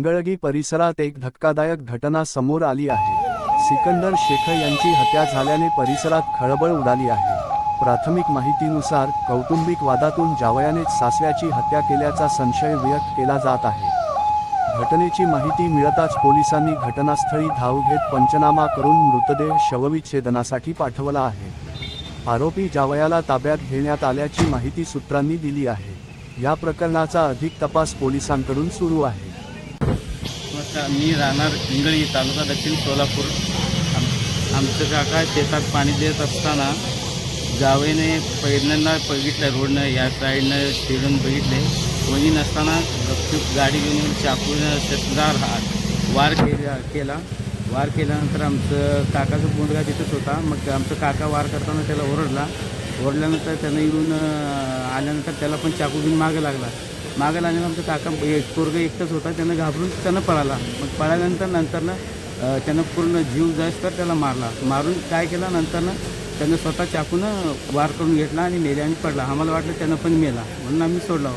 इंगळगी परिसरात एक धक्कादायक घटना समोर आली आहे। सिकंदर शेख यांची हत्या झाल्याने परिसरात खळबळ उडाली आहे। प्राथमिक माहितीनुसार कौटुंबिक वादातून जावयानेच सासऱ्याची हत्या केल्याचा संशय व्यक्त केला जात आहे। घटनेची माहिती मिळताच पोलिसांनी घटनास्थळी धाव घेत पंचनामा करून मृतदेह शवविच्छेदनासाठी पाठवला आहे। आरोपी जावयाला ताब्यात घेण्यात आल्याची माहिती सूत्रांनी दिली आहे। या प्रकरणाचा अधिक तपास पोलिसांकडून सुरू आहे। मी राहणार इंगळगी, तालुका दक्षिण सोलापूर। आमचं काका शेतात पाणी देत असताना जावयाने पहिल्यांदा बघितलं, रोडनं या साईडनं फिरून बघितले। कोणी नसताना गपचूप गाडी घेऊन चाकून शेतदार वार केला। वार केल्यानंतर आमचं काकाचा मुलगा तिथंच होता। मग आमचं काका वार करताना त्याला ओरडल्यानंतर त्यानं येऊन आल्यानंतर त्याला पण चाकू घेऊन मागं लागल्यानंतर आमचं काका पोरगं एकटंच होता, त्यानं घाबरून त्यानं पळाला। मग पळाल्यानंतर त्यानं पूर्ण जीव जायस तर त्याला मारून काय केला, नंतरनं त्यानं स्वतः चाकूनं वार करून घेतला आणि मेल्याने पडला। आम्हाला वाटलं त्यानं पण मेला म्हणून आम्ही सोडला।